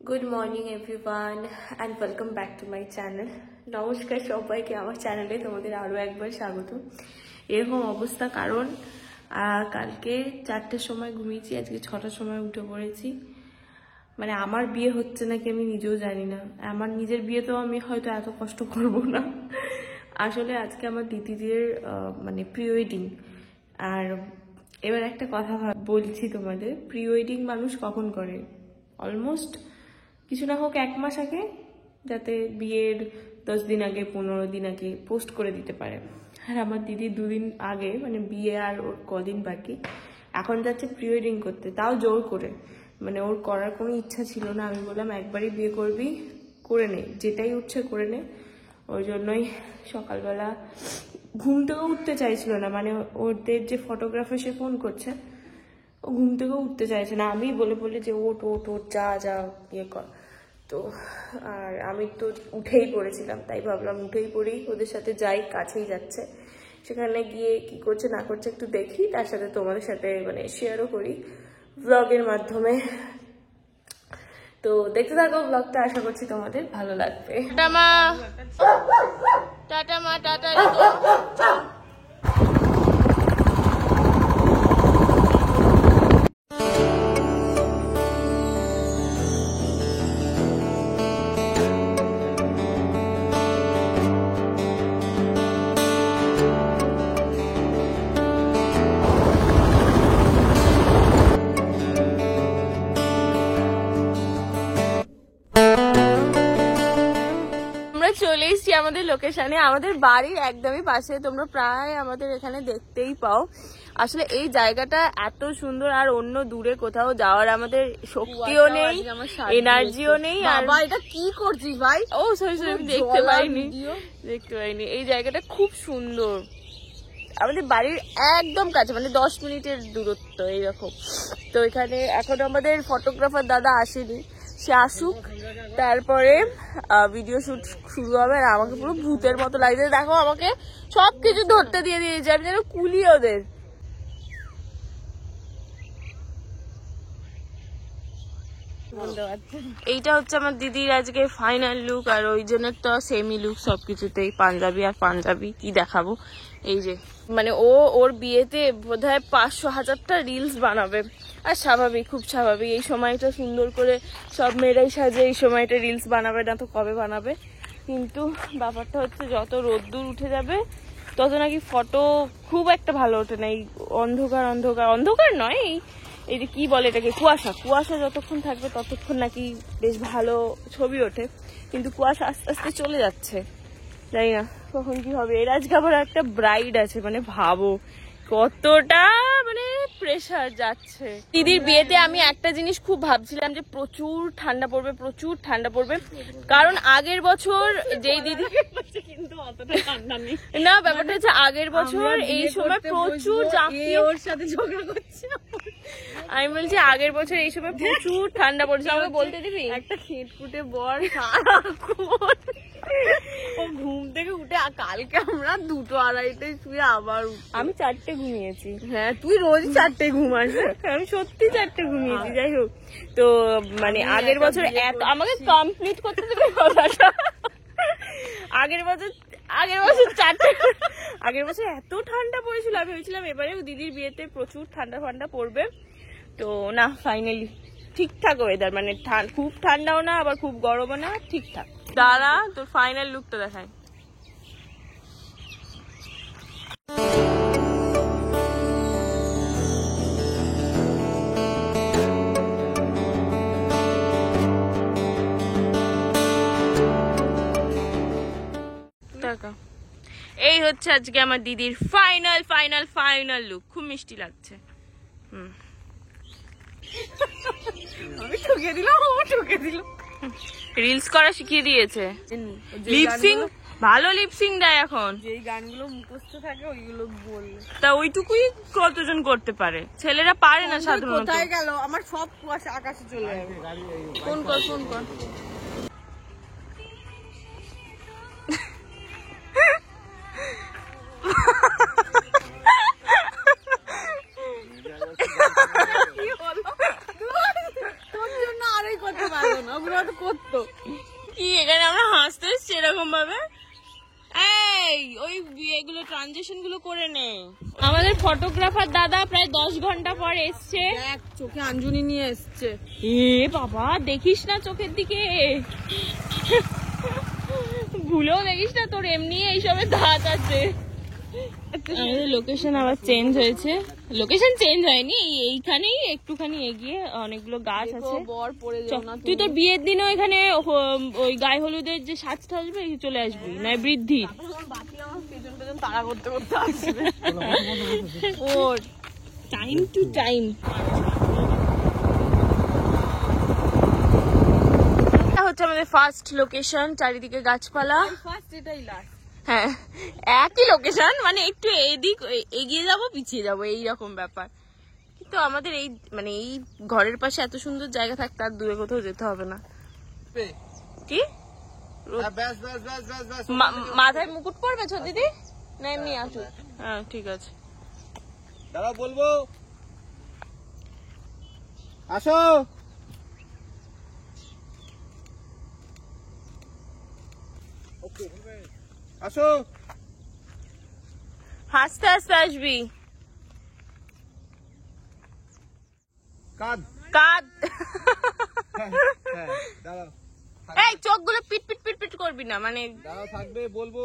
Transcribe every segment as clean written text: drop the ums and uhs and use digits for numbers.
Good morning everyone and welcome back to my channel. নমস্কার সবাইকে, আমার চ্যানেলে তোমাদের আরও একবার স্বাগত। এরকম অবস্থা কারণ কালকে 4টের সময় ঘুমিয়েছি, আজকে 6টার সময় উঠে পড়েছি। মানে আমার বিয়ে হচ্ছে নাকি আমি নিজেও জানি না। আমার নিজের বিয়েতেও আমি হয়তো এত কষ্ট করব না। আসলে আজকে আমার দিদিদের মানে প্রি ওয়েডিং। আর এবার একটা কথা বলছি তোমাদের, প্রি ওয়েডিং মানুষ কখন করে? অলমোস্ট কিছু না হোক 1 মাস আগে, যাতে বিয়ের 10 দিন আগে 15 দিন আগে পোস্ট করে দিতে পারে। আর আমার দিদি 2 দিন আগে, মানে বিয়ে আর ওর কদিন বাকি, এখন যাচ্ছে প্রি ওয়েডিং করতে, তাও জোর করে। মানে ওর করার কোনো ইচ্ছা ছিল না। আমি বললাম একবারই বিয়ে করবি, করে নে, যেটাই উঠছে করে নে। ওই জন্যই সকালবেলা ঘুম থেকেও উঠতে চাইছিল না। মানে ওদের যে ফটোগ্রাফার, সে ফোন করছে, ও ঘুম থেকেও উঠতে চাইছে না। আমি বলে যে ওট ওট ওট, যা যা ইয়ে কর। তো আর আমি তো উঠেই পড়েছিলাম, তাই ভাবলাম উঠেই পড়ি, ওদের সাথে যাই, কাছেই যাচ্ছে। সেখানে গিয়ে কি করছে না করছে একটু দেখি, তার সাথে তোমাদের সাথে মানে শেয়ারও করি ব্লগের মাধ্যমে। তো দেখতে থাকো ব্লগটা, আশা করছি তোমাদের ভালো লাগবে। টাটা মা, টাটা মা, টাটা। চলে এসছি আমাদের লোকেশনে, আমাদের বাড়ির একদমই পাশে। তোমরা প্রায় আমাদের এখানে দেখতেই পাও। আসলে এই জায়গাটা এত সুন্দর, আর অন্য দূরে কোথাও যাওয়ার আমাদের শক্তিও নেই, এনার্জিও নেই। আর এটা কি করছিস ভাই? ও সরি সরি, আমি দেখতে পাইনি। এই জায়গাটা খুব সুন্দর, আমাদের বাড়ির একদম কাছে, মানে 10 মিনিটের দূরত্ব এইরকম। তো এখানে এখন আমাদের ফটোগ্রাফার দাদা আসেনি, সে আসুক, তারপরে ভিডিও শুট শুরু হবে। আর আমাকে পুরো ভূতের মতো লাগছে, দেখো আমাকে সবকিছু ধরতে দিয়ে দিয়েছে, আমি যেন কুলি ওদের। এইটা হচ্ছে আমার দিদির আজকে ফাইনাল লুক, আর ওই জন্য তো সেমি লুক সবকিছুতেই, পাঞ্জাবি আর পাঞ্জাবি। কি দেখাবো, এই যে মানে ওর বিয়েতে বোধহয় 500,000টা রিলস বানাবে। আর স্বাভাবিক, খুব স্বাভাবিক, এই সময়টা সুন্দর করে সব মেয়েরাই সাজে, এই সময়টা রিলস বানাবে না তো কবে বানাবে। কিন্তু ব্যাপারটা হচ্ছে যত রোদ্দুর উঠে যাবে তত নাকি ফটো খুব একটা ভালো ওঠে না। এই অন্ধকার অন্ধকার অন্ধকার নয়, এই যে কি বলে এটাকে, কুয়াশা যতক্ষণ থাকবে ততক্ষণ নাকি বেশ ভালো ছবি ওঠে। কিন্তু কুয়াশা আস্তে আস্তে চলে যাচ্ছে, জানি না কখন কি হবে। এর আজকে আবার একটা ব্রাইড আছে, মানে ভাবো কতটা মানে প্রেসার যাচ্ছে। দিদির বিয়েতে আমি একটা জিনিস খুব ভাবছিলাম যে প্রচুর ঠান্ডা পড়বে, কারণ আগের বছর যেই দিদি, কিন্তু অতটা ঠান্ডা নেই না। ব্যাপারটা হচ্ছে আগের বছর এই সময় প্রচুর ওর সাথে ঝগড়া করছে। আমি বলছি আগের বছর এই সময় প্রচুর ঠান্ডা পড়ছে। আমাকে বলতে দিবি, একটা খেটকুটে বর ও ঘুম থেকে উঠে, কালকে আমরা 2-2:30 শুয়ে আবার, আমি 4টে ঘুমিয়েছি। হ্যাঁ, তুই রোজ 4টে ঘুমাস। আমি সত্যি 4টে ঘুমিয়েছি। যাই হোক, তো মানে আগের বছর এত, আমাকে কমপ্লিট করতে দেবে কথাটা। আগের বছর 4টে, আগের বছর এত ঠান্ডা পড়েছিল, আমি ভেবেছিলাম এবারেও দিদির বিয়েতে প্রচুর ঠান্ডা পড়বে। তো না, ফাইনালি ঠিকঠাক ওয়েদার, মানে খুব ঠান্ডাও না আবার খুব গরমও না, ঠিকঠাক। দাঁড়া, তোর ফাইনাল লুকটা দেখায়। এই হচ্ছে আজকে আমার দিদির ফাইনাল লুক, খুব মিষ্টি লাগছে। আমি ঠকে দিলাম, রিলস করা শিখিয়ে দিয়েছে, লিপসিং ভালো লিপসিং দেয় এখন। যেই গানগুলো মুখস্থ থাকে ওইগুলো বললে, তা ওইটুকুই কতজন করতে পারে, ছেলেরা পারে না সাধারণত। কোথায় গেল আমার সব কুয়াশা, আকাশে চলে যাবে। ফোন কর তোর জন্য আরই করতে পারবো না, ওগুলো তো করতো কি এখানে আমরা হাসতে এসছি এরকম ভাবে। এই ওই এগুলো ট্রানজেকশন গুলো করে নে। আমাদের ফটোগ্রাফার দাদা প্রায় 10 ঘন্টা পর এসছে। দেখ চোখে আঞ্জনি নিয়ে এসছে। এ বাবা দেখিস না চোখের দিকে, ভুলেও দেখিস না, তোর এমনি এইসবের দাঁত আছে। আমাদের লোকেশন আবার চেঞ্জ হয়েছে, লোকেশন চেঞ্জ হয়নি, এইখানেই একটুখানি এগিয়ে অনেকগুলো গাছ আছে। বর পড়ে যাও না তুই তোর বিয়ের দিনও এখানে ওই গায়ে হলুদের যে সাজটা আসবে চলে আসবি, না বৃদ্ধির তাড়া করতে করতে আসবে। ওর টাইম টু টাইম। হচ্ছে আমাদের ফার্স্ট লোকেশন, চারিদিকে গাছপালা। ফার্স্ট এটাই লাস্ট। হ্যাঁ একই লোকেশন, মানে একটু এদিক এগিয়ে যাব পিছিয়ে যাব এইরকম ব্যাপার। কিন্তু আমাদের এই মানে এই ঘরের পাশে এত সুন্দর জায়গা থাকতে আর দূরে কোথাও যেতে হবে না। কি মাথায় মুকুট পড়বে ছো দিদি, না এমনি আসো? হ্যাঁ ঠিক আছে, দাঁড়াও বলবো, আসো। আসো, হাসতে হাসতে আসবি। কাঁদ। কাঁদ। হ্যাঁ, দাঁড়াও এই চোখগুলো পিট পিট পিট পিট করবি না, মানে দাঁড়াও থাকবে বলবো।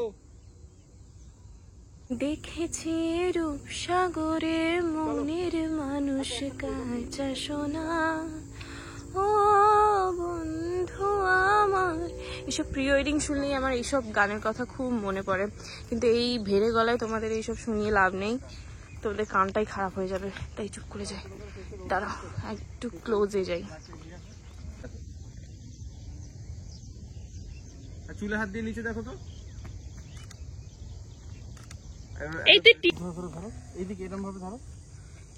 দেখেছি রূপসাগরে মনের মানুষ কাঁচা সোনা, ও বন্ধু আমার। এইসব প্রি ওয়েডিং শুনলেই আমার এইসব গানের কথা খুব মনে পড়ে, কিন্তু এই ভেড়ে গলায় তোমাদের এইসব শুনিয়ে লাভ নেই, তোমাদের কানটাই খারাপ হয়ে যাবে, তাই চুপ করে যাই। দাঁড়াও একটু ক্লোজে যাই। চুলে হাত দিয়ে নিচে দেখো তো। এইদিকে এরকম ভাবে ধরো।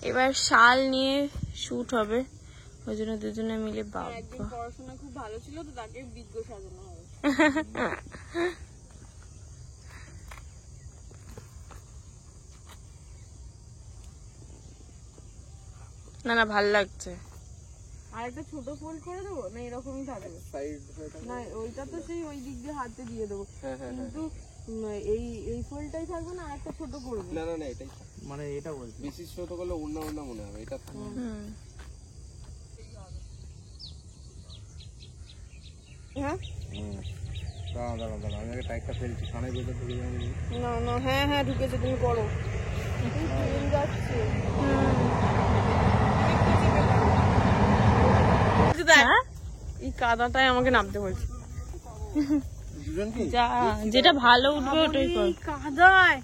এবার শাল নিয়ে শুট হবে, ওই জন্য দুজনে মিলে বাবা। পড়াশোনা খুব ভালো ছিল তো, তাকে বিজ্ঞ সাজানো হবে। না না ভাল লাগছে। আর একটা ছোট ফুল করে দেবো না এরকমই থাকবে? না ওইটা তো সেই ওই দিক দিয়ে হাতে দিয়ে দেবো, কিন্তু এই এই ফুলটাই থাকবে না, আর একটা ছোট করবো? না না না এটাই মানে এটা বলছি, বেশি ছোট করলে অন্য অন্য মনে হবে, এটা থাকবে। হ্যাঁ দাঁড়াও দাঁড়াও দাঁড়াও, আমি আগে টাইটটা ফেলছি, কানে বেঁধে ঢুকে যাবে। না না হ্যাঁ হ্যাঁ ঢুকেছে, তুমি করো। যাচ্ছে এই কাদাটাই আমাকে নামতে বলছে। যেটা ভালো উঠবে ওটাই কর। কাদায়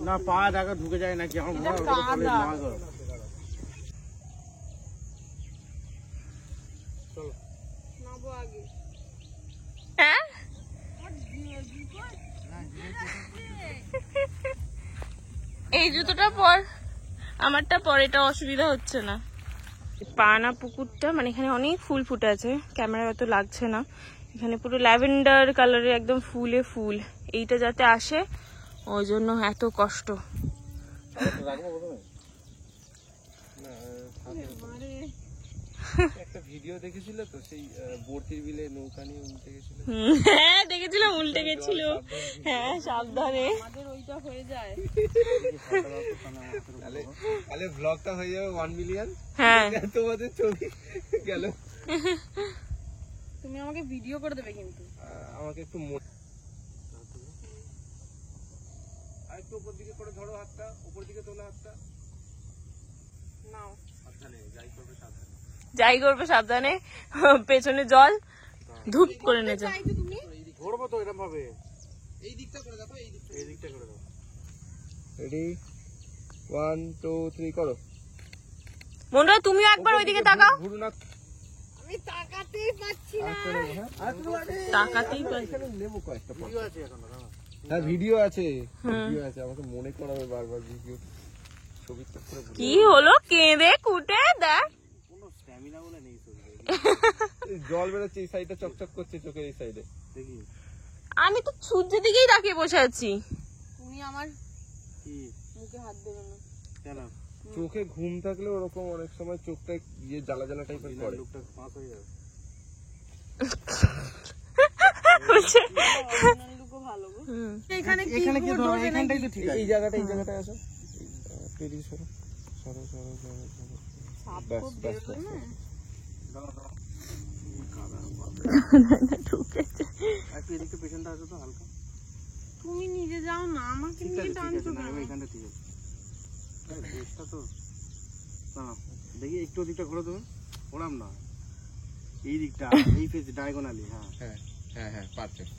না পা দেখা ঢুকে যায় নাকি আমার মনে হয়। চলো নামবো আগে। হ্যাঁ এই জুতোটা পর, আমারটা পর, এটা অসুবিধা হচ্ছে না। পানা পুকুরটা মানে এখানে অনেক ফুল ফুটে আছে, ক্যামেরা অত লাগছে না, এখানে পুরো ল্যাভেন্ডার কালারের একদম ফুলে ফুল, এইটা যাতে আসে ওই জন্য এত কষ্ট। একটা ভিডিও দেখেছিল তো, সেই বর্তির বিলে নৌকা নিয়ে উল্টে গেছিল। হ্যাঁ দেখেছিলাম, উল্টে গেছিল। হ্যাঁ সাবধানে, আমাদের ওইটা হয়ে যায়। তাহলে ব্লগটা হয়ে যাবে 1 মিলিয়ন। হ্যাঁ তোমাদের ছবি গেল। তুমি আমাকে ভিডিও করে দেবে কিন্তু। আমাকে একটু আরেকটু উপর দিকে করে ধরো হাতটা, উপর দিকে তোলো হাতটা। নাও সাবধানে, যাই করবে সাবধানে। যাই করবে সাবধানে, পেছনে জল ধূপ করে নে যা। তুমি ধরবো তো এরকম ভাবে, এই দিকটা করে দেখো, এই দিকটা করে দাও। রেডি 1 2 3 করো। মনরা তুমিও একবার ওইদিকে তাকাও। ঘুরু না, আমি তাকাতেই পাচ্ছি না। তাকাতেই পাচ্ছি। নেবো কয়েকটা ভিডিও আছে এখন। হ্যাঁ ভিডিও আছে, ভিডিও আছে, আমাকে মনে করাবে বারবার ভিডিও ছবি করে। কি হলো, কেঁদে কুটে দেখ, কোনো স্ট্যামিনা বলে নেই শরীরে। জল বেরোচ্ছে এই সাইডে, চকচক করছে চোখের এই সাইডে দেখি। আমি তো সূর্যের দিকেই তাকিয়ে বসে আছি। তুমি আমার কি মুখে হাত দেবে না কেন? চোখে ঘুম থাকলে ওরকম অনেক সময় চোখটা ইয়ে জ্বালা জ্বালা টাইপের করে, লোকটা পাস হয়ে যাবে। ভালো গো। হুম। এখানে এখানে কি ধরো এখানটাই তো ঠিক আছে এই জায়গাটায় আসো পেরি সরো সরো সরো সরো সরো সাপ ব্যাস খুব ব্যাস বেরোবে না? একটু এদিকে পেছনটা আসো তো হালকা তুমি নিজে যাও না, আমাকে ঠিক নিয়ে আছে টানছো না কেন? আমি এখানটা ঠিক আছে বেশটা তো না দেখি একটু ওদিকটা ঘোরো তুমি ওরাম না এই দিকটা এই ফেস ডায়াগোনালি হ্যাঁ হ্যাঁ হ্যাঁ হ্যাঁ পারফেক্ট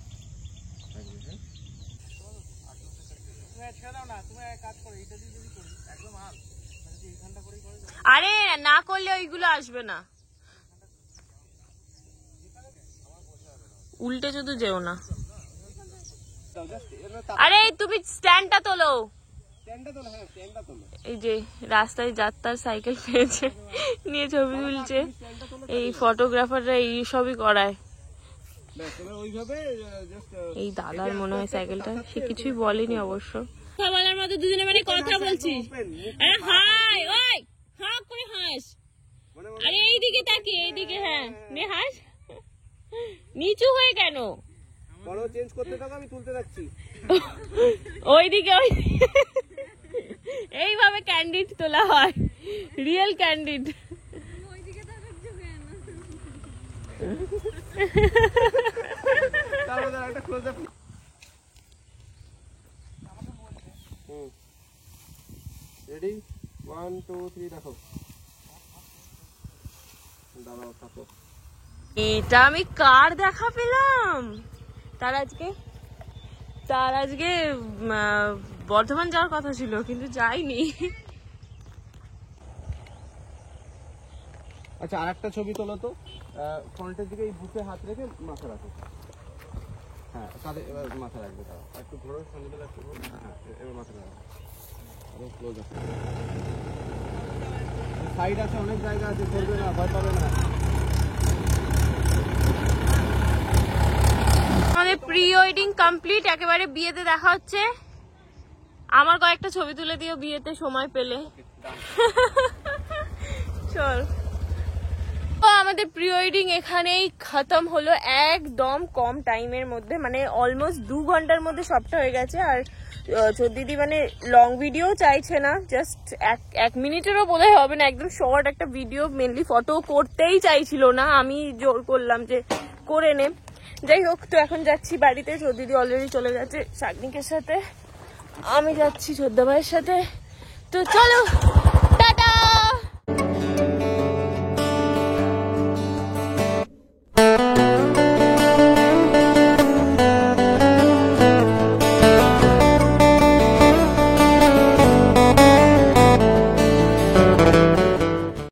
আরে না করলে ওইগুলো আসবে না, উল্টে যদি যেও না। আরে তুমি স্ট্যান্ডটা তোলো। এই যে রাস্তায় যাত্রার সাইকেল পেয়েছে, নিয়ে ছবি তুলছে। এই ফটোগ্রাফাররা এই সবই করায়। এই দাদার মনে হয় সাইকেলটা, সে কিছুই বলেনি অবশ্য। কথা বলার মতো দুজনে মানে কথা বলছিস। আরে হাই, ওই হা করে হাস। আরে এইদিকে তাকিয়ে, এইদিকে, হ্যাঁ নে হাস। নিচু হয়ে কেন? বড় চেঞ্জ করতে থাকো, আমি তুলতে থাকছি। ওইদিকে ওই এইভাবে ক্যান্ডিড তোলা হয়, রিয়েল ক্যান্ডিড। একটা ক্লোজ আপ রেডি 1 2 3 দেখো দাঁড়াও থাকো। এটা আমি কার দেখা পেলাম? তার আজকে বর্ধমান যাওয়ার কথা ছিল, কিন্তু যাইনি। আচ্ছা আরেকটা ছবি তোলো তো, ফ্রন্টের দিকে এই বুকে হাত রেখে মাথা রাখো। হ্যাঁ তাহলে এবার মাথা রাখবে, তাও একটু ঘোরো সন্ধ্যেবেলা একটু ঘোরো। হ্যাঁ এবার মাথা রাখো, আরো ক্লোজ আপ। সাইড আছে, অনেক জায়গা আছে, করবে না, ভয় পাবে না। আমাদের প্রি ওয়েডিং কমপ্লিট, একেবারে বিয়েতে দেখা হচ্ছে। আমার কয়েকটা ছবি তুলে দিও বিয়েতে সময় পেলে। চল। তো আমাদের প্রি ওয়েডিং এখানেই খতম হলো, একদম কম টাইমের মধ্যে, মানে অলমোস্ট 2 ঘন্টার মধ্যে সবটা হয়ে গেছে। আর চোদ্দিদি মানে লং ভিডিও চাইছে না, জাস্ট 1 মিনিটেরও বোধহয় হবে না, একদম শর্ট একটা ভিডিও। মেনলি ফটো করতেই চাইছিল না, আমি জোর করলাম যে করে নে। যাই হোক, তো এখন যাচ্ছি বাড়িতে। চোদ্দিদি অলরেডি চলে গেছে শাগনিকের সাথে, আমি যাচ্ছি ছোদ্দা ভাইয়ের সাথে। তো চলো।